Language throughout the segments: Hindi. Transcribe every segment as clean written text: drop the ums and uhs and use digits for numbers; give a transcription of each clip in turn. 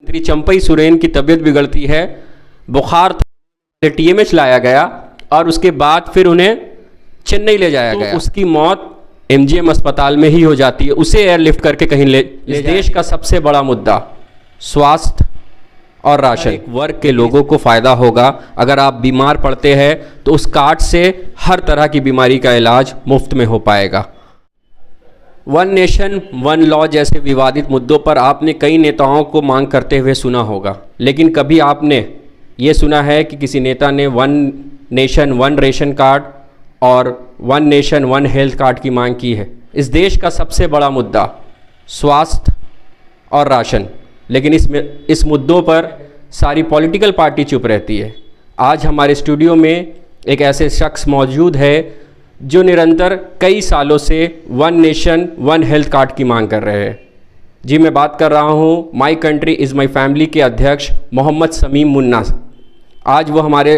मंत्री चंपई सोरेन की तबीयत बिगड़ती है, बुखार था, टीएमएच लाया गया और उसके बाद फिर उन्हें चेन्नई ले जाया गया। उसकी मौत एमजीएम अस्पताल में ही हो जाती है, उसे एयरलिफ्ट करके कहीं ले इस देश का सबसे बड़ा मुद्दा स्वास्थ्य और राशन। वर्ग के लोगों को फ़ायदा होगा। अगर आप बीमार पड़ते हैं तो उस कार्ड से हर तरह की बीमारी का इलाज मुफ्त में हो पाएगा। वन नेशन वन लॉ जैसे विवादित मुद्दों पर आपने कई नेताओं को मांग करते हुए सुना होगा, लेकिन कभी आपने ये सुना है कि किसी नेता ने one nation one ration card और one nation one health card की मांग की है? इस देश का सबसे बड़ा मुद्दा स्वास्थ्य और राशन, लेकिन इस मुद्दों पर सारी पॉलिटिकल पार्टी चुप रहती है। आज हमारे स्टूडियो में एक ऐसे शख्स मौजूद है जो निरंतर कई सालों से one nation one health card की मांग कर रहे हैं। जी, मैं बात कर रहा हूँ my country is my family के अध्यक्ष मोहम्मद समीम मुन्ना। आज वो हमारे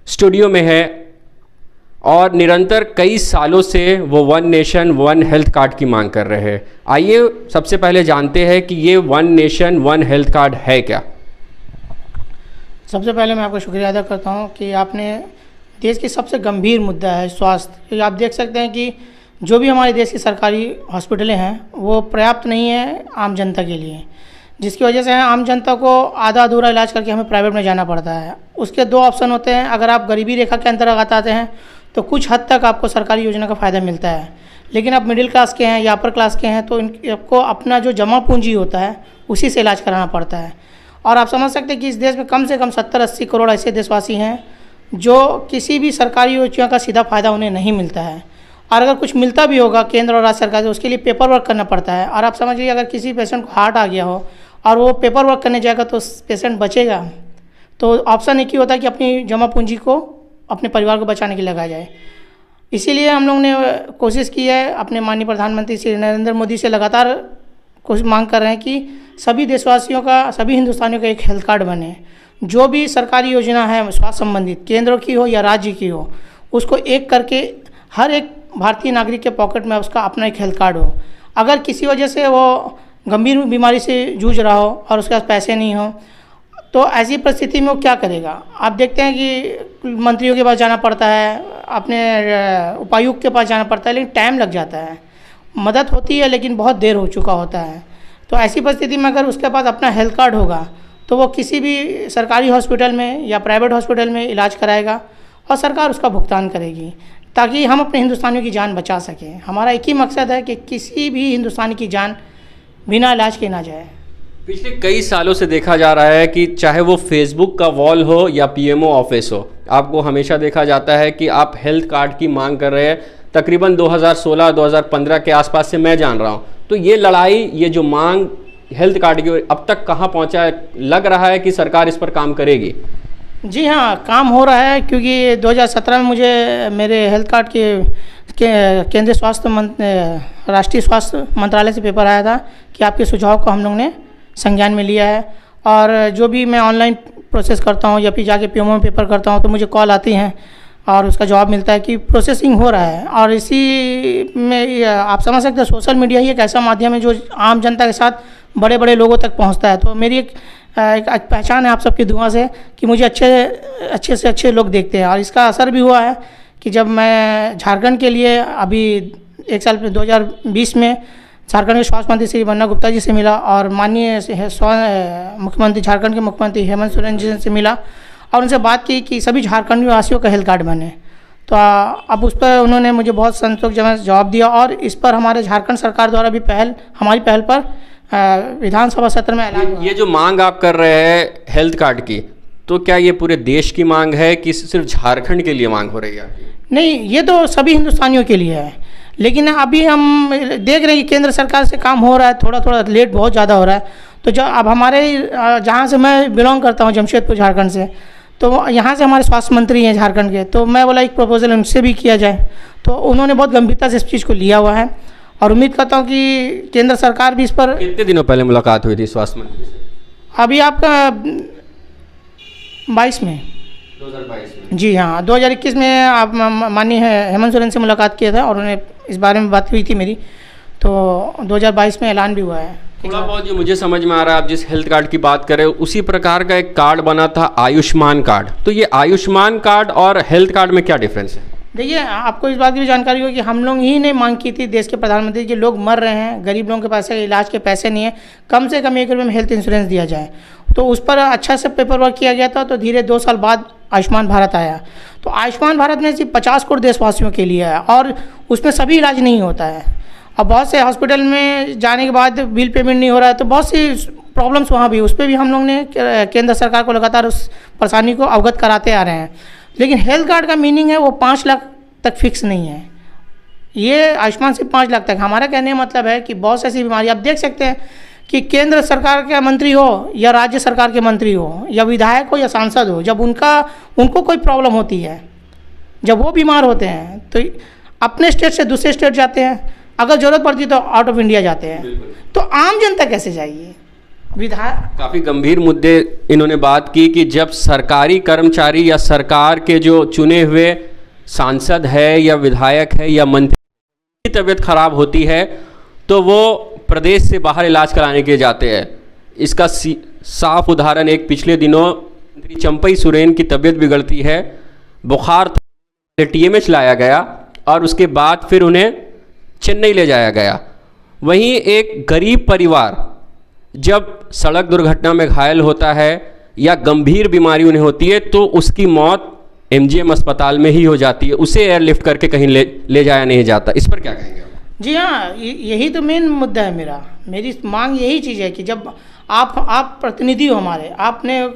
स्टूडियो में है और निरंतर कई सालों से वो one nation one health card की मांग कर रहे हैं। आइए सबसे पहले जानते हैं कि ये one nation one health card है क्या। सबसे पहले मैं आपका शुक्रिया अदा करता हूँ कि आपने देश की सबसे गंभीर मुद्दा है स्वास्थ्य। आप देख सकते हैं कि जो भी हमारे देश की सरकारी हॉस्पिटलें हैं वो पर्याप्त नहीं है आम जनता के लिए, जिसकी वजह से आम जनता को आधा अधूरा इलाज करके हमें प्राइवेट में जाना पड़ता है। उसके दो ऑप्शन होते हैं। अगर आप गरीबी रेखा के अंतर्गत आते हैं तो कुछ हद तक आपको सरकारी योजना का फ़ायदा मिलता है, लेकिन आप मिडिल क्लास के हैं या अपर क्लास के हैं तो आपको अपना जो जमा पूंजी होता है उसी से इलाज कराना पड़ता है। और आप समझ सकते हैं कि इस देश में कम से कम 70-80 करोड़ ऐसे देशवासी हैं जो किसी भी सरकारी योजना का सीधा फ़ायदा उन्हें नहीं मिलता है, और अगर कुछ मिलता भी होगा केंद्र और राज्य सरकार से उसके लिए पेपर वर्क करना पड़ता है। और आप समझ लीजिए अगर किसी पेशेंट को हार्ट आ गया हो और वो पेपर वर्क करने जाएगा तो पेशेंट बचेगा, तो ऑप्शन एक ही होता है कि अपनी जमा पूंजी को अपने परिवार को बचाने के लिए लगाया जाए। इसीलिए हम लोग ने कोशिश की है, अपने माननीय प्रधानमंत्री श्री नरेंद्र मोदी से लगातार कोशिश मांग कर रहे हैं कि सभी देशवासियों का, सभी हिंदुस्तानियों का एक हेल्थ कार्ड बने। जो भी सरकारी योजना है स्वास्थ्य संबंधित, केंद्र की हो या राज्य की हो, उसको एक करके हर एक भारतीय नागरिक के पॉकेट में उसका अपना एक हेल्थ कार्ड हो। अगर किसी वजह से वो गंभीर बीमारी से जूझ रहा हो और उसके पास पैसे नहीं हो तो ऐसी परिस्थिति में वो क्या करेगा। आप देखते हैं कि मंत्रियों के पास जाना पड़ता है, अपने उपायुक्त के पास जाना पड़ता है, लेकिन टाइम लग जाता है। मदद होती है लेकिन बहुत देर हो चुका होता है। तो ऐसी परिस्थिति में अगर उसके पास अपना हेल्थ कार्ड होगा तो वो किसी भी सरकारी हॉस्पिटल में या प्राइवेट हॉस्पिटल में इलाज कराएगा और सरकार उसका भुगतान करेगी, ताकि हम अपने हिंदुस्तानियों की जान बचा सकें। हमारा एक ही मकसद है कि किसी भी हिंदुस्तानी की जान बिना इलाज के ना जाए। पिछले कई सालों से देखा जा रहा है कि चाहे वो फेसबुक का वॉल हो या पीएमओ ऑफिस हो, आपको हमेशा देखा जाता है कि आप हेल्थ कार्ड की मांग कर रहे हैं। तकरीबन 2016-2015 के आसपास से मैं जान रहा हूँ। तो ये लड़ाई, ये जो मांग हेल्थ कार्ड की अब तक कहाँ पहुँचा है? लग रहा है कि सरकार इस पर काम करेगी। जी हाँ, काम हो रहा है, क्योंकि 2017 में मुझे मेरे हेल्थ कार्ड के केंद्रीय राष्ट्रीय स्वास्थ्य मंत्रालय से पेपर आया था कि आपके सुझाव को हम लोग ने संज्ञान में लिया है। और जो भी मैं ऑनलाइन प्रोसेस करता हूँ या फिर जाके पीएमओ में पेपर करता हूँ तो मुझे कॉल आती हैं और उसका जवाब मिलता है कि प्रोसेसिंग हो रहा है। और इसी में आप समझ सकते हैं सोशल मीडिया ही एक ऐसा माध्यम है जो आम जनता के साथ बड़े बड़े लोगों तक पहुंचता है। तो मेरी एक पहचान है आप सबकी दुआ से कि मुझे अच्छे से अच्छे लोग देखते हैं। और इसका असर भी हुआ है कि जब मैं झारखंड के लिए अभी एक साल 2020 में झारखंड के स्वास्थ्य मंत्री श्री बन्ना गुप्ता जी से मिला और माननीय मुख्यमंत्री झारखंड के मुख्यमंत्री हेमंत सोरेन जी से मिला और उनसे बात की कि सभी झारखंड वासियों का हेल्थ कार्ड बने, तो अब उस पर उन्होंने मुझे बहुत संतोषजनक जवाब दिया। और इस पर हमारे झारखंड सरकार द्वारा भी हमारी पहल पर विधानसभा सत्र में ऐलान। ये जो मांग आप कर रहे हैं हेल्थ कार्ड की, तो क्या ये पूरे देश की मांग है कि सिर्फ झारखंड के लिए मांग हो रही है? नहीं, ये तो सभी हिंदुस्तानियों के लिए है, लेकिन अभी हम देख रहे हैं कि केंद्र सरकार से काम हो रहा है, थोड़ा थोड़ा लेट बहुत ज़्यादा हो रहा है। तो जो अब हमारे जहाँ से मैं बिलोंग करता हूँ जमशेदपुर झारखंड से, तो यहाँ से हमारे स्वास्थ्य मंत्री हैं झारखंड के, तो मैं बोला एक प्रपोजल उनसे भी किया जाए। तो उन्होंने बहुत गंभीरता से इस चीज़ को लिया हुआ है और उम्मीद करता हूँ कि केंद्र सरकार भी इस पर। कितने दिनों पहले मुलाकात हुई थी स्वास्थ्य मंत्री से? अभी आपका 22 में 2022 में। जी हाँ, 2021 में आप माननीय हेमंत सोरेन से मुलाकात किया था और उन्हें इस बारे में बात हुई थी मेरी, तो 2022 में ऐलान भी हुआ है। थोड़ा बहुत जो मुझे समझ में आ रहा है, आप जिस हेल्थ कार्ड की बात कर रहे हो उसी प्रकार का एक कार्ड बना था आयुष्मान कार्ड। तो ये आयुष्मान कार्ड और हेल्थ कार्ड में क्या डिफरेंस है? देखिए, आपको इस बात की भी जानकारी हो कि हम लोग ही ने मांग की थी देश के प्रधानमंत्री कि लोग मर रहे हैं, गरीब लोगों के पास इलाज के पैसे नहीं है, कम से कम 1 रुपये में हेल्थ इंश्योरेंस दिया जाए। तो उस पर अच्छा से पेपर वर्क किया गया था। तो धीरे 2 साल बाद आयुष्मान भारत आया। तो आयुष्मान भारत में सिर्फ 50 करोड़ देशवासियों के लिए है और उसमें सभी इलाज नहीं होता है। अब बहुत से हॉस्पिटल में जाने के बाद बिल पेमेंट नहीं हो रहा है, तो बहुत सी प्रॉब्लम्स वहाँ भी, उस पर भी हम लोग ने केंद्र सरकार को लगातार उस परेशानी को अवगत कराते आ रहे हैं। लेकिन हेल्थ कार्ड का मीनिंग है वो 5 लाख तक फिक्स नहीं है। ये आयुष्मान सिर्फ 5 लाख तक। हमारा कहने का मतलब है कि बहुत सी ऐसी बीमारी आप देख सकते हैं कि केंद्र सरकार के मंत्री हो या राज्य सरकार के मंत्री हो या विधायक हो या सांसद हो, जब उनको कोई प्रॉब्लम होती है, जब वो बीमार होते हैं तो अपने स्टेट से दूसरे स्टेट जाते हैं, अगर जरूरत पड़ती तो आउट ऑफ इंडिया जाते हैं। तो आम जनता कैसे जाइए? विधायक काफ़ी गंभीर मुद्दे इन्होंने बात की कि जब सरकारी कर्मचारी या सरकार के जो चुने हुए सांसद है या विधायक है या मंत्री की तबीयत खराब होती है तो वो प्रदेश से बाहर इलाज कराने के लिए जाते हैं। इसका साफ उदाहरण एक पिछले दिनों मंत्री चंपई सोरेन की तबीयत बिगड़ती है, बुखार TMH लाया गया और उसके बाद फिर उन्हें चेन्नई ले जाया गया। वहीं एक गरीब परिवार जब सड़क दुर्घटना में घायल होता है या गंभीर बीमारी उन्हें होती है तो उसकी मौत MGM अस्पताल में ही हो जाती है, उसे एयरलिफ्ट करके कहीं ले जाया नहीं जाता। इस पर क्या कहेंगे? जी हाँ, यही तो मेन मुद्दा है। मेरी मांग यही चीज़ है कि जब आप प्रतिनिधि हो हमारे, आपने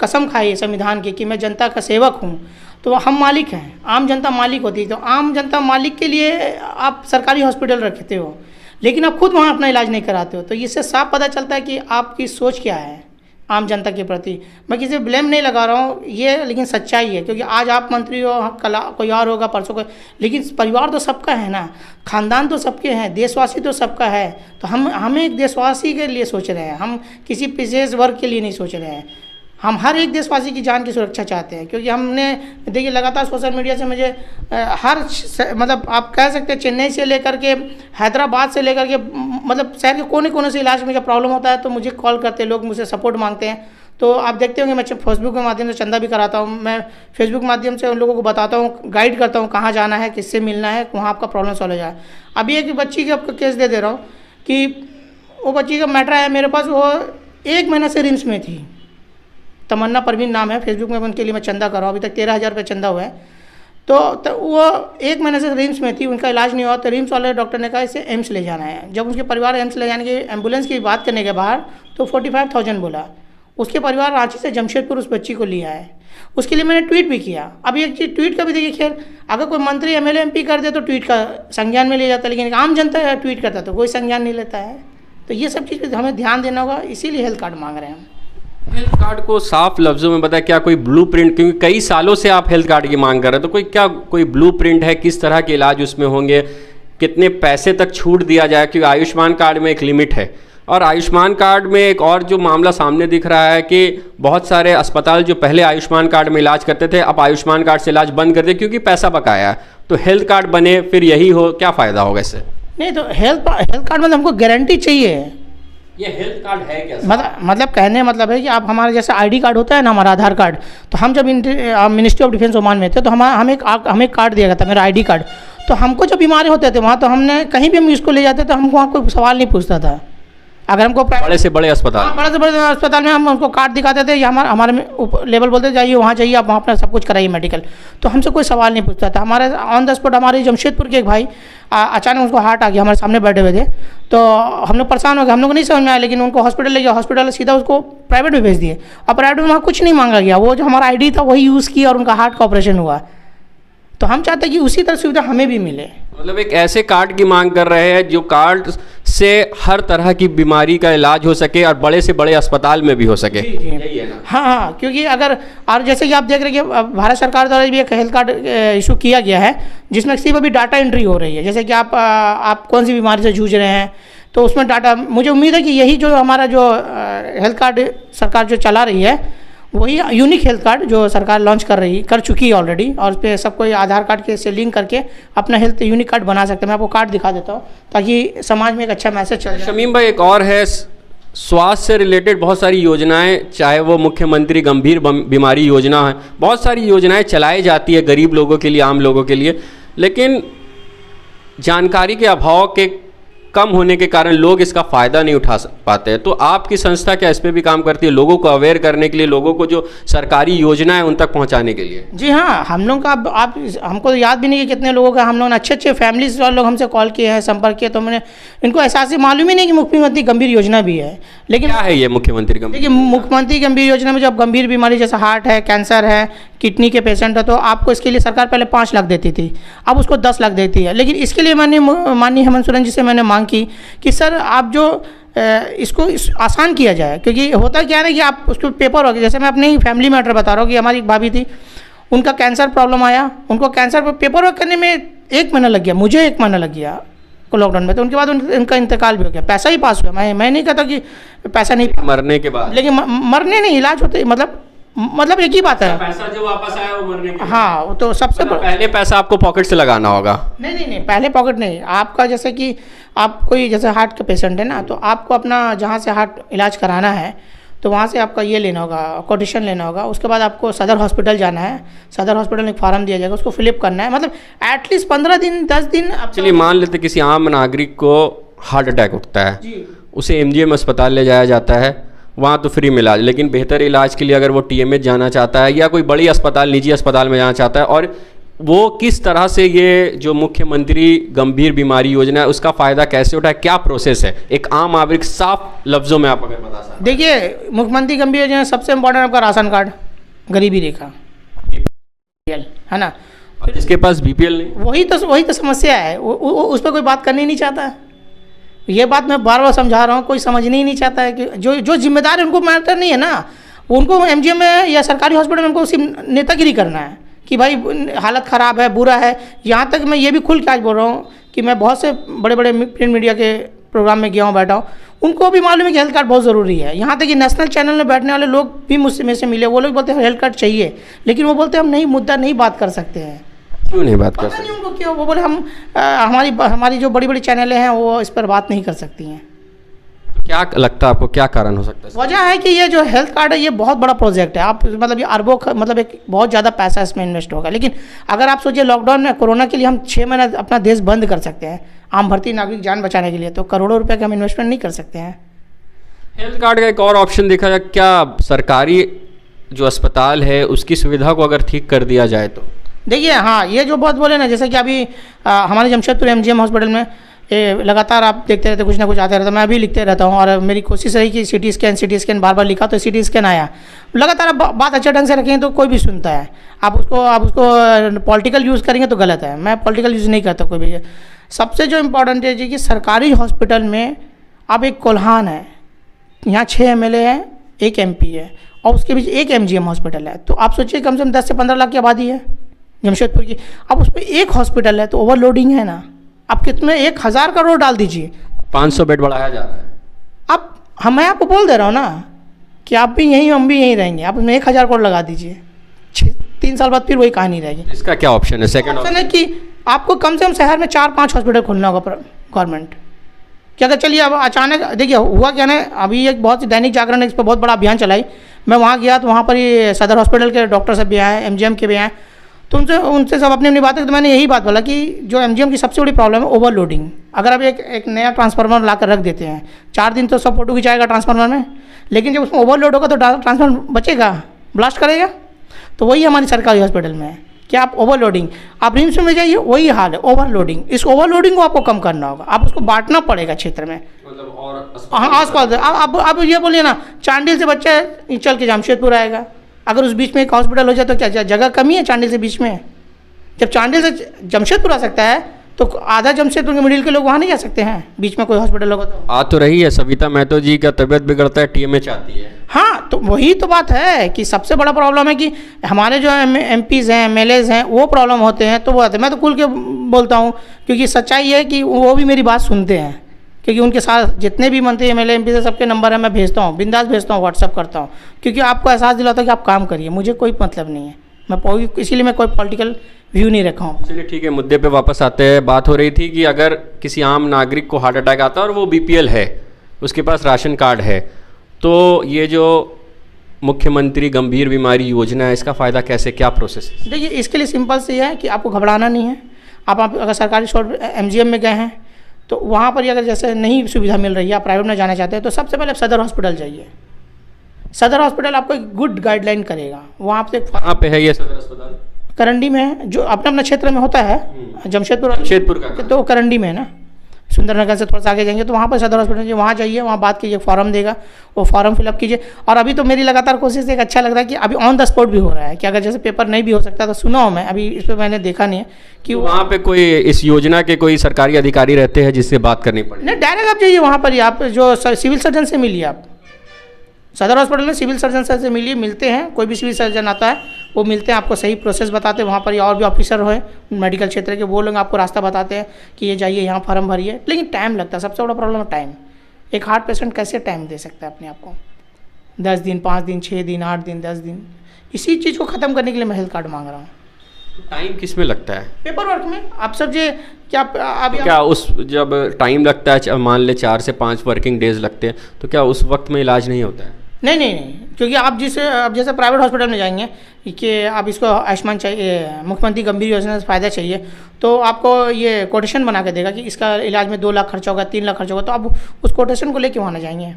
कसम खाई है संविधान की कि मैं जनता का सेवक हूँ, तो हम मालिक हैं, आम जनता मालिक होती है। तो आम जनता मालिक के लिए आप सरकारी हॉस्पिटल रखते हो, लेकिन आप खुद वहाँ अपना इलाज नहीं कराते हो। तो इससे साफ पता चलता है कि आपकी सोच क्या है आम जनता के प्रति। मैं किसी ब्लेम नहीं लगा रहा हूँ ये, लेकिन सच्चाई है। क्योंकि आज आप मंत्री हो, कल कोई और होगा, परसों कोई, लेकिन परिवार तो सबका है ना, खानदान तो सबके हैं, देशवासी तो सबका है। तो हमें एक देशवासी के लिए सोच रहे हैं, हम किसी विशेष वर्ग के लिए नहीं सोच रहे हैं। हम हर एक देशवासी की जान की सुरक्षा चाहते हैं। क्योंकि हमने देखिए लगातार सोशल मीडिया से मुझे मतलब आप कह सकते हैं चेन्नई से लेकर के हैदराबाद से लेकर के मतलब शहर के कोने कोने से इलाज में जब प्रॉब्लम होता है तो मुझे कॉल करते हैं लोग, मुझसे सपोर्ट मांगते हैं। तो आप देखते होंगे मैं फेसबुक के माध्यम से चंदा भी कराता हूँ, मैं फेसबुक के माध्यम से उन लोगों को बताता हूँ, गाइड करता हूँ कहाँ जाना है, किससे मिलना है, वहाँ आपका प्रॉब्लम सॉल्व हो जाए। अभी एक बच्ची का आपका केस दे रहा हूँ कि वो बच्ची का मैटर आया मेरे पास, वो 1 महीना से रिम्स में थी। तमन्ना परवीन नाम है, फेसबुक में उनके लिए मैं चंदा कर रहा हूँ, अभी तक 13,000 रुपये चंदा हुआ है। तो वो 1 महीने से रिम्स में थी, उनका इलाज नहीं हुआ। तो रिम्स वाले डॉक्टर ने कहा इसे एम्स ले जाना है। जब उसके परिवार एम्स ले जाने की एम्बुलेंस की बात करने के बाहर तो 45,000 बोला। उसके परिवार रांची से जमशेदपुर उस बच्ची को लिया है। उसके लिए मैंने ट्वीट भी किया। अब एक चीज़ ट्वीट का भी देखिए, खैर अगर कोई मंत्री MLA MP कर दे तो ट्वीट का संज्ञान में लिया जाता है, लेकिन आम जनता ट्वीट करता तो कोई संज्ञान नहीं लेता है। तो ये सब चीज़ पर हमें ध्यान देना होगा, इसीलिए हेल्थ कार्ड मांग रहे हैं हम। हेल्थ कार्ड को साफ लफ्जों में बताया, क्या कोई ब्लूप्रिंट, क्योंकि कई सालों से आप हेल्थ कार्ड की मांग कर रहे हैं, तो कोई ब्लूप्रिंट है, किस तरह के इलाज उसमें होंगे, कितने पैसे तक छूट दिया जाए? क्योंकि आयुष्मान कार्ड में एक लिमिट है और आयुष्मान कार्ड में एक और जो मामला सामने दिख रहा है कि बहुत सारे अस्पताल जो पहले आयुष्मान कार्ड में इलाज करते थे अब आयुष्मान कार्ड से इलाज बंद कर दिए क्योंकि पैसा बकाया है। तो हेल्थ कार्ड बने फिर यही हो, क्या फ़ायदा होगा इससे? नहीं तो हेल्थ कार्ड में हमको गारंटी चाहिए। ये हेल्थ कार्ड है क्या? मतलब कहने मतलब है कि आप हमारा जैसे ID कार्ड होता है ना, हमारा आधार कार्ड, तो हम जब मिनिस्ट्री ऑफ डिफेंस ओमान में थे तो हमें एक कार्ड दिया गया था, मेरा ID कार्ड। तो हमको जब बीमारी होते थे वहाँ तो हमने कहीं भी हम इसको ले जाते तो हमको वहाँ कोई सवाल नहीं पूछता था। अगर हमको बड़े से बड़े अस्पताल में हम उनको कार्ड दिखाते थे या हमारे लेवल बोलते जाइए वहाँ जाइए, आप वहाँ अपना सब कुछ कराइए मेडिकल, तो हमसे कोई सवाल नहीं पूछता था। हमारे ऑन द स्पॉट हमारे जमशेदपुर के एक भाई अचानक उसको हार्ट आ गया, हमारे सामने बैठे हुए थे, तो हम लोग परेशान हो गए, हम लोग को नहीं समझ में आया, लेकिन उनको हॉस्पिटल ले गया, हॉस्पिटल सीधा उसको प्राइवेट में भेज दिए और प्राइवेट में वहाँ कुछ नहीं मांगा गया, वो जो हमारा ID था वही यूज़ किया और उनका हार्ट का ऑपरेशन हुआ। तो हम चाहते हैं कि उसी तरह सुविधा हमें भी मिले। मतलब एक ऐसे कार्ड की मांग कर रहे हैं जो कार्ड से हर तरह की बीमारी का इलाज हो सके और बड़े से बड़े अस्पताल में भी हो सके। यही है ना? हाँ, क्योंकि अगर और जैसे कि आप देख रहे हैं कि भारत सरकार द्वारा भी एक हेल्थ कार्ड इशू किया गया है जिसमें सिर्फ अभी डाटा एंट्री हो रही है। जैसे कि आप कौन सी बीमारी से जूझ रहे हैं तो उसमें डाटा, मुझे उम्मीद है कि यही जो हमारा जो हेल्थ कार्ड सरकार जो चला रही है वही यूनिक हेल्थ कार्ड जो सरकार लॉन्च कर चुकी है ऑलरेडी, और उस पर सब कोई आधार कार्ड के से लिंक करके अपना हेल्थ यूनिक कार्ड बना सकते हैं। मैं आपको कार्ड दिखा देता हूँ ताकि समाज में एक अच्छा मैसेज चल जाए। शमीम भाई, एक और है, स्वास्थ्य से रिलेटेड बहुत सारी योजनाएं, चाहे वो मुख्यमंत्री गंभीर बीमारी योजना है, बहुत सारी योजनाएं चलाई जाती है गरीब लोगों के लिए, आम लोगों के लिए, लेकिन जानकारी के अभाव के कम होने के कारण लोग इसका फ़ायदा नहीं उठा पाते हैं। तो आपकी संस्था क्या इस पे भी काम करती है, लोगों को अवेयर करने के लिए, लोगों को जो सरकारी योजना है उन तक पहुंचाने के लिए? जी हाँ, हम लोग का आप हमको याद भी नहीं कि कितने लोगों का हम लोगों ने अच्छे फैमिलीज वाले लोग हमसे कॉल किए हैं, संपर्क किए, तो मैंने इनको एहसास मालूम ही नहीं कि मुख्यमंत्री गंभीर योजना भी है। लेकिन क्या है ये मुख्यमंत्री गंभीर? देखिए, मुख्यमंत्री गंभीर योजना में जब गंभीर बीमारी जैसे हार्ट है, कैंसर है, किडनी के पेशेंट है, तो आपको इसके लिए सरकार पहले 5 लाख देती थी, अब उसको 10 लाख देती है। लेकिन इसके लिए माननीय हेमंत सोरेन जी से मैंने मांग की कि सर आप जो इसको आसान किया जाए, क्योंकि होता क्या है ना कि आप उसको पेपर हो गया, जैसे मैं अपने ही फैमिली मैटर बता रहा हूँ कि हमारी एक भाभी थी, उनका कैंसर प्रॉब्लम आया, उनको कैंसर पेपर वर्क करने में 1 महीना लग गया, मुझे 1 महीना लग गया लॉकडाउन में, तो उनके बाद उनका इंतकाल भी हो गया, पैसा ही पास हुआ। मैं नहीं कहता कि पैसा नहीं, मरने के बाद, लेकिन मरने नहीं, इलाज होते, मतलब एक ही बात है, पैसा जो वापस आया वो मरने के। हाँ, वो तो सबसे पहले पैसा आपको पॉकेट से लगाना होगा। नहीं, पहले पॉकेट नहीं, आपका जैसे कि आप कोई जैसे हार्ट का पेशेंट है ना, तो आपको अपना जहाँ से हार्ट इलाज कराना है तो वहाँ से आपका ये लेना होगा, कोटेशन लेना होगा, उसके बाद आपको सदर हॉस्पिटल जाना है, सदर हॉस्पिटल में एक फार्म दिया जाएगा, उसको फिलअप करना है, मतलब एटलीस्ट 15 दिन 10 दिन। चलिए मान लेते किसी आम नागरिक को हार्ट अटैक होता है, उसे एमजीएम अस्पताल ले जाया जाता है, वहाँ तो फ्री में इलाज, लेकिन बेहतर इलाज के लिए अगर वो टीएमएच जाना चाहता है या कोई बड़ी अस्पताल, निजी अस्पताल में जाना चाहता है, और वो किस तरह से ये जो मुख्यमंत्री गंभीर बीमारी योजना है उसका फ़ायदा कैसे उठाए, क्या प्रोसेस है, एक आम नागरिक साफ लफ्ज़ों में आप अगर बता सकते? देखिए, मुख्यमंत्री गंभीर योजना सबसे इम्पोर्टेंट आपका राशन कार्ड, गरीबी रेखा है ना, जिसके पास बीपीएल नहीं, वही तो समस्या है, उस पर कोई बात करनी नहीं चाहता है। ये बात मैं बार बार समझा रहा हूँ, कोई समझने ही नहीं चाहता है कि जो जिम्मेदार है उनको मैटर नहीं है ना, उनको एमजीएम में या सरकारी हॉस्पिटल में उनको उसी नेतागिरी करना है कि भाई हालत ख़राब है, बुरा है। यहाँ तक मैं ये भी खुल के आज बोल रहा हूँ कि मैं बहुत से बड़े बड़े प्रिंट मीडिया के प्रोग्राम में गया हूँ, बैठा हूँ, उनको भी मालूम है कि हेल्थ कार्ड बहुत ज़रूरी है। यहाँ तक कि नेशनल चैनल में बैठने वाले लोग भी मुझसे से मिले, वो लोग बोलते हैं हेल्थ कार्ड चाहिए, लेकिन वो बोलते हैं हम नहीं, मुद्दा नहीं बात कर सकते हैं। क्यों नहीं बात कर सकते? नहीं, उनको क्यों, वो बोले हम हमारी जो बड़ी बड़ी चैनलें हैं वो इस पर बात नहीं कर सकती हैं। क्या लगता है आपको, क्या कारण हो सकता है? वजह है कि ये जो हेल्थ कार्ड है ये बहुत बड़ा प्रोजेक्ट है, आप मतलब ये अरबों मतलब एक बहुत ज़्यादा पैसा इसमें इन्वेस्ट होगा। लेकिन अगर आप सोचिए लॉकडाउन में कोरोना के लिए हम 6 महीना अपना देश बंद कर सकते हैं आम भारतीय नागरिक जान बचाने के लिए, तो करोड़ों रुपए का हम इन्वेस्टमेंट नहीं कर सकते हैं। हेल्थ कार्ड का एक और ऑप्शन देखा जाए, क्या सरकारी जो अस्पताल है उसकी सुविधा को अगर ठीक कर दिया जाए तो? देखिए, हाँ, ये जो बहुत बोले ना, जैसे कि अभी हमारे जमशेदपुर एमजीएम हॉस्पिटल में लगातार आप देखते रहते, कुछ ना कुछ आते रहता, मैं भी लिखते रहता हूँ, और मेरी कोशिश रही कि सीटी स्कैन बार बार लिखा तो सीटी स्कैन आया। लगातार आप बात अच्छे ढंग से रखेंगे तो कोई भी सुनता है, आप उसको पॉलिटिकल यूज़ करेंगे तो गलत है। मैं पॉलिटिकल यूज़ नहीं करता कोई भी। सबसे जो इम्पोर्टेंट है जी कि सरकारी हॉस्पिटल में अब एक कोल्हान है, यहाँ 6 MLA है, 1 MP है, और उसके बीच एक MGM हॉस्पिटल है, तो आप सोचिए कम से कम 10 से 15 लाख की आबादी है जमशेदपुर की। अब उसमें एक हॉस्पिटल है तो ओवरलोडिंग है ना, आप कितने 1000 करोड़ डाल दीजिए, 500 बेड बढ़ाया जा रहा है। अब मैं आपको बोल दे रहा हूँ ना कि आप भी यहीं, हम भी यहीं रहेंगे, आप उसमें 1000 करोड़ लगा दीजिए, 3 साल बाद फिर वही कहानी रहेगी। इसका क्या ऑप्शन है? सेकंड ऑप्शन है कि आपको कम से कम शहर में 4-5 हॉस्पिटल खोलना होगा गवर्नमेंट क्या। अगर चलिए अब अचानक देखिए हुआ क्या ना, अभी एक बहुत दैनिक जागरण ने इस पर बहुत बड़ा अभियान चलाई, मैं वहाँ गया तो वहाँ पर ये सदर हॉस्पिटल के डॉक्टर सब भी आए, एमजीएम के भी आए, तो उनसे सब अपनी बातें, तो मैंने यही बात बोला कि जो एमजीएम की सबसे बड़ी प्रॉब्लम है ओवरलोडिंग। अगर आप एक नया ट्रांसफार्मर ला कर रख देते हैं, 4 दिन तो सब फोटो खिंचाएगा ट्रांसफार्मर में, लेकिन जब उसमें ओवरलोड होगा तो ट्रांसफार्मर बचेगा, ब्लास्ट करेगा। तो वही हमारी सरकारी हॉस्पिटल में है कि आप ओवरलोडिंग, आप रिम्स में जाइए वही हाल है, ओवरलोडिंग। इस ओवरलोडिंग को आपको कम करना होगा, आप उसको बांटना पड़ेगा क्षेत्र में, मतलब और हाँ आसपास। अब ये बोलिए ना, चांडिल से बच्चा चल के जमशेदपुर आएगा, अगर उस बीच में एक हॉस्पिटल हो जाए तो क्या जगह कमी है चांडिल से बीच में? जब चांडिल से जमशेदपुर आ सकता है तो आधा जमशेदपुर के मिडिल के लोग वहाँ नहीं जा सकते हैं, बीच में कोई हॉस्पिटल होगा तो। आ तो रही है सविता महतो जी का तबीयत बिगड़ता है, टीएमएच आती है। हाँ, तो वही तो बात है कि सबसे बड़ा प्रॉब्लम है कि हमारे जो MPs हैं, MLAs हैं, वो प्रॉब्लम होते हैं, तो वो आते हैं। मैं तो खुल के बोलता हूँ क्योंकि सच्चाई है कि वो भी मेरी बात सुनते हैं, क्योंकि उनके साथ जितने भी मंत्री एमएलए एमपी से सबके नंबर है, मैं भेजता हूँ, बिंदास भेजता हूँ, व्हाट्सअप करता हूँ, क्योंकि आपको एहसास दिलाता हूँ कि आप काम करिए, मुझे कोई मतलब नहीं है, इसीलिए मैं कोई पॉलिटिकल व्यू नहीं रखा हूँ। चलिए ठीक है, मुद्दे पे वापस आते हैं। बात हो रही थी कि अगर किसी आम नागरिक को हार्ट अटैक आता है और वो बीपीएल है, उसके पास राशन कार्ड है, तो ये जो मुख्यमंत्री गंभीर बीमारी योजना है, इसका फ़ायदा कैसे, क्या प्रोसेस है? देखिए, इसके लिए सिंपल से है कि आपको घबराना नहीं है। आप अगर सरकारी शॉर्ट एमजीएम में गए हैं तो वहाँ पर ही अगर जैसे नहीं सुविधा मिल रही है, आप प्राइवेट में जाना चाहते हैं, तो सबसे पहले आप सदर हॉस्पिटल जाइए। सदर हॉस्पिटल आपको एक गुड गाइडलाइन करेगा। वहाँ पे कहाँ पे है ये सदर अस्पताल? करंडी में है, जो अपना अपना क्षेत्र में होता है। जमशेदपुर का तो करंडी में है ना, सुंदरनगर से थोड़ा सा आगे जाएंगे तो वहाँ पर सदर हॉस्पिटल है, वहाँ जाइए, वहाँ बात कीजिए, फॉर्म देगा, वो फॉर्म फिलअप कीजिए। और अभी तो मेरी लगातार कोशिश एक अच्छा लग रहा है कि अभी ऑन द स्पॉट भी हो रहा है कि अगर जैसे पेपर नहीं भी हो सकता तो सुना हूँ मैं, अभी इस पर मैंने देखा नहीं है कि वहाँ पे कोई इस योजना के कोई सरकारी अधिकारी रहते हैं जिससे बात करनी पड़े? नहीं, डायरेक्ट आप जाइए वहाँ पर ही, आप जो सिविल सर्जन से मिलिए। आप सदर हॉस्पिटल में सिविल सर्जन से मिलिए, मिलते हैं, कोई भी सिविल सर्जन आता है वो मिलते हैं, आपको सही प्रोसेस बताते हैं। वहाँ पर और भी ऑफिसर हुए मेडिकल क्षेत्र के, वो लोग आपको रास्ता बताते हैं कि ये जाइए, यहाँ फॉर्म भरिए। लेकिन टाइम लगता है, सबसे बड़ा प्रॉब्लम है टाइम। एक हार्ट पेशेंट कैसे टाइम दे सकता है अपने आप को? 10 दिन, 5 दिन, 6 दिन, 8 दिन, 10 दिन, इसी चीज़ को ख़त्म करने के लिए मैं हेल्थ कार्ड मांग रहा हूँ। टाइम किस में लगता है? पेपर वर्क में। आप सब जो क्या अभी तो क्या उस जब टाइम लगता है, मान ले 4 से 5 वर्किंग डेज लगते हैं, तो क्या उस वक्त में इलाज नहीं होता है? नहीं, क्योंकि आप जैसे प्राइवेट हॉस्पिटल में जाएंगे कि आप इसको आयुष्मान चाहिए, मुख्यमंत्री गंभीर योजना से फ़ायदा चाहिए, तो आपको ये कोटेशन बना के देगा कि इसका इलाज में 2 लाख खर्चा होगा, 3 लाख खर्चा होगा, तो आप उस कोटेशन को लेके वहाँ ना जाएंगे।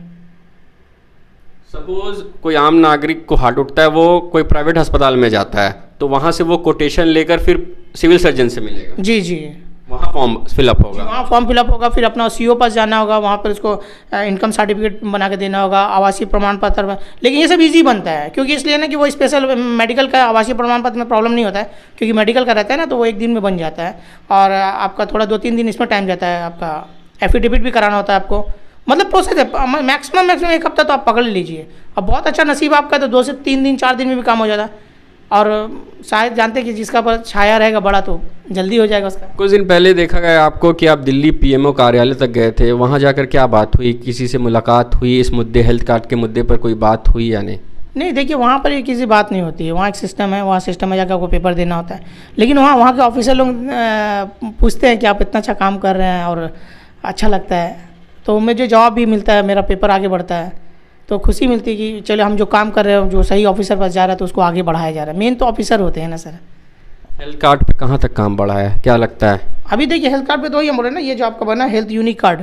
सपोज कोई आम नागरिक को हार्ट उठता है, वो कोई प्राइवेट अस्पताल में जाता है, तो वहाँ से वो कोटेशन लेकर फिर सिविल सर्जन से मिलेगा? जी, वहाँ फॉर्म फिलअप होगा? वहाँ फॉर्म फिलअप होगा, फिर अपना सीओ पास जाना होगा, वहाँ पर उसको इनकम सर्टिफिकेट बना के देना होगा, आवासीय प्रमाण पत्र। लेकिन ये सब इजी बनता है, क्योंकि इसलिए ना कि वो स्पेशल मेडिकल का आवासीय प्रमाण पत्र में प्रॉब्लम नहीं होता है, क्योंकि मेडिकल का रहता है ना, तो वो 1 दिन में बन जाता है। और आपका थोड़ा 2-3 दिन इसमें टाइम जाता है, आपका एफिडेविट भी कराना होता है आपको, मतलब प्रोसेस है। मैक्सिमम 1 हफ्ता तो आप पकड़ लीजिए। अब बहुत अच्छा नसीब आपका तो 2 से 3 दिन, 4 दिन में भी काम हो जाता है। और शायद जानते हैं कि जिसका पर छाया रहेगा बड़ा तो जल्दी हो जाएगा उसका। कुछ दिन पहले देखा गया आपको कि आप दिल्ली पीएमओ कार्यालय तक गए थे, वहाँ जाकर क्या बात हुई? किसी से मुलाकात हुई इस मुद्दे, हेल्थ कार्ड के मुद्दे पर कोई बात हुई या नहीं? नहीं, देखिए, वहाँ पर किसी बात नहीं होती है। वहाँ एक सिस्टम है, वहाँ सिस्टम में जाकर आपको पेपर देना होता है। लेकिन वहाँ के ऑफिसर लोग पूछते हैं कि आप इतना अच्छा काम कर रहे हैं और अच्छा लगता है, तो मुझे जवाब भी मिलता है, मेरा पेपर आगे बढ़ता है, तो खुशी मिलती है कि चलो हम जो काम कर रहे हैं, जो सही ऑफिसर पास जा रहा है तो उसको आगे बढ़ाया जा रहा है। मेन तो ऑफिसर होते हैं ना सर। हेल्थ कार्ड पे कहाँ तक काम बढ़ा है, क्या लगता है? अभी देखिए, हेल्थ कार्ड पे तो ये बोल रहे हैं ना, ये जो आपका बना हेल्थ यूनिक कार्ड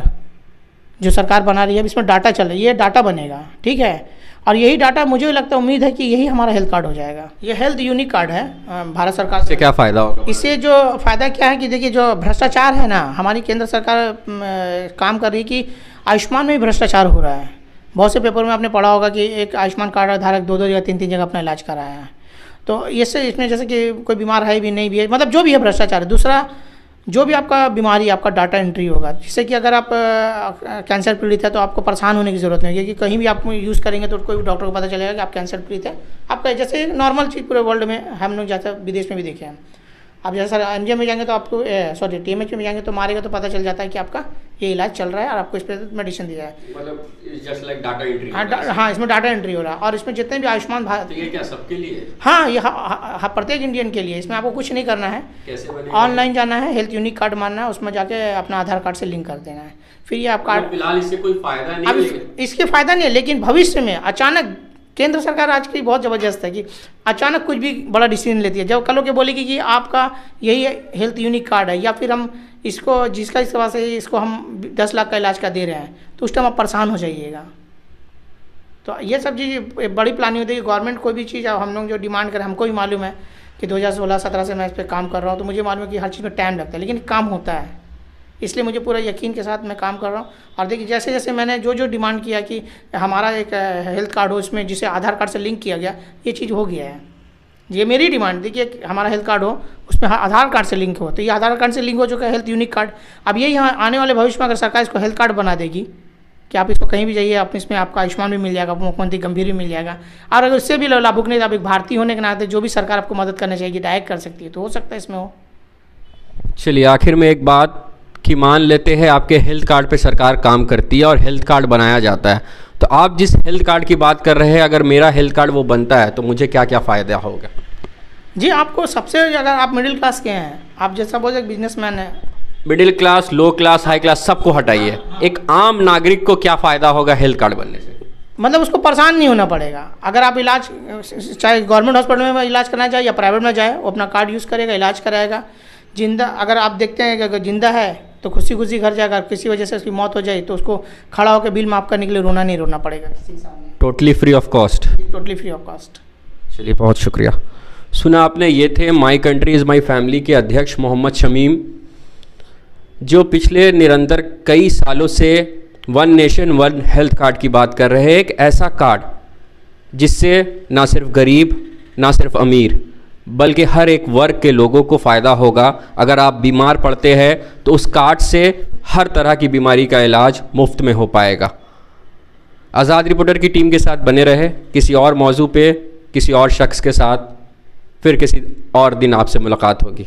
जो सरकार बना रही है, इसमें डाटा चल रहा है, ये डाटा बनेगा, ठीक है। और यही डाटा मुझे लगता है, उम्मीद है कि यही हमारा हेल्थ कार्ड हो जाएगा। ये हेल्थ यूनिक कार्ड है भारत सरकार से। क्या फ़ायदा होगा इससे? जो फ़ायदा क्या है कि देखिए, जो भ्रष्टाचार है ना, हमारी केंद्र सरकार काम कर रही है कि आयुष्मान में भी भ्रष्टाचार हो रहा है। बहुत से पेपर में आपने पढ़ा होगा कि एक आयुष्मान कार्ड धारक 2-2 या 3-3 जगह अपना इलाज कराया है। तो इसमें जैसे कि कोई बीमार है भी नहीं भी है, मतलब जो भी है भ्रष्टाचार है। दूसरा, जो भी आपका बीमारी, आपका डाटा एंट्री होगा, जिससे कि अगर आप कैंसर पीड़ित है तो आपको परेशान होने की ज़रूरत नहीं है, क्योंकि कहीं भी आप यूज़ करेंगे तो कोई भी डॉक्टर को पता चलेगा कि आप कैंसर पीड़ित है। आपका जैसे नॉर्मल चीज़ पूरे वर्ल्ड में हम लोग जैसे विदेश में भी देखे हैं। आप जैसे एमजीएम में जाएंगे तो आपको टीएमएच में जाएंगे तो मारेगा तो पता चल जाता है कि आपका ये इलाज चल रहा है और आपको इस पर मेडिसिन दिया है। मतलब जस्ट लाइक डाटा एंट्री। हाँ, इसमें डाटा एंट्री हो रहा है। और इसमें जितने भी आयुष्मान भारत, तो ये क्या सबके लिए? हाँ, ये प्रत्येक इंडियन के लिए। इसमें आपको कुछ नहीं करना है, कैसे बनेगा? ऑनलाइन जाना है, हेल्थ यूनिक कार्ड मारना है, उसमें जाके अपना आधार कार्ड से लिंक कर देना है, फिर ये आप कार्ड। फिलहाल इससे कोई फायदा नहीं है? इसके फायदा नहीं है, लेकिन भविष्य में अचानक केंद्र सरकार आज की बहुत ज़बरदस्त है कि अचानक कुछ भी बड़ा डिसीजन लेती है। जब कल के बोलेगी कि आपका यही हेल्थ यूनिक कार्ड है, या फिर हम इसको जिसका इसके पास है इसको हम 10 लाख का इलाज का दे रहे हैं, तो उस टाइम आप परेशान हो जाइएगा। तो ये सब चीज़ बड़ी प्लानिंग होती है। गवर्नमेंट कोई भी चीज़ हम लोग जो डिमांड करें, हमको भी मालूम है कि 2016-17 से मैं इस पर काम कर रहा हूँ, तो मुझे मालूम है कि हर चीज़ में टाइम लगता है, लेकिन काम होता है। इसलिए मुझे पूरा यकीन के साथ मैं काम कर रहा हूँ। और देखिए, जैसे जैसे मैंने जो डिमांड किया कि हमारा एक हेल्थ कार्ड हो, इसमें जिसे आधार कार्ड से लिंक किया गया, ये चीज़ हो गया है। ये मेरी डिमांड थी कि हमारा हेल्थ कार्ड हो, उसमें आधार कार्ड से लिंक हो, तो ये आधार कार्ड से लिंक हो चुका है हेल्थ यूनिक कार्ड। अब ये यहाँ आने वाले भविष्य में अगर सरकार इसको हेल्थ कार्ड बना देगी कि आप इसको कहीं भी जाइए, आप इसमें आपका आयुष्मान भी मिल जाएगा, मुख्यमंत्री गंभीर भी मिल जाएगा, और अगर उससे भी लाभुक नहीं, तो आप एक भारतीय होने के नाते जो भी सरकार आपको मदद करना चाहिए डायरेक्ट कर सकती है, तो हो सकता है इसमें हो। चलिए, आखिर में एक बात कि मान लेते हैं आपके हेल्थ कार्ड पे सरकार काम करती है और हेल्थ कार्ड बनाया जाता है, तो आप जिस हेल्थ कार्ड की बात कर रहे हैं, अगर मेरा हेल्थ कार्ड वो बनता है तो मुझे क्या क्या फ़ायदा होगा? जी, आपको सबसे, अगर आप मिडिल क्लास के हैं, आप जैसा बोले एक बिजनेसमैन है, मिडिल क्लास, लो क्लास, हाई क्लास सबको हटाइए, एक आम नागरिक को क्या फ़ायदा होगा हेल्थ कार्ड बनने से? मतलब उसको परेशान नहीं होना पड़ेगा। अगर आप इलाज, चाहे गवर्नमेंट हॉस्पिटल में इलाज करना चाहे या प्राइवेट में जाए, वो अपना कार्ड यूज़ करेगा, इलाज कराएगा। जिंदा, अगर आप देखते हैं कि अगर जिंदा है तो खुशी खुशी घर जाएगा, किसी वजह से उसकी मौत हो जाए तो उसको खड़ा होकर बिल माफ़ करने के लिए रोना नहीं रोना पड़ेगा किसी के सामने। Totally free of cost? Totally free of cost. चलिए, बहुत शुक्रिया। सुना आपने, ये थे my country is my family के अध्यक्ष मोहम्मद शमीम, जो पिछले निरंतर कई सालों से one nation one health card की बात कर रहे हैं। एक ऐसा कार्ड जिससे ना सिर्फ गरीब, ना सिर्फ अमीर, बल्कि हर एक वर्ग के लोगों को फ़ायदा होगा। अगर आप बीमार पड़ते हैं तो उस कार्ड से हर तरह की बीमारी का इलाज मुफ्त में हो पाएगा। आज़ाद रिपोर्टर की टीम के साथ बने रहे। किसी और मौजू पे, किसी और शख्स के साथ फिर किसी और दिन आपसे मुलाकात होगी।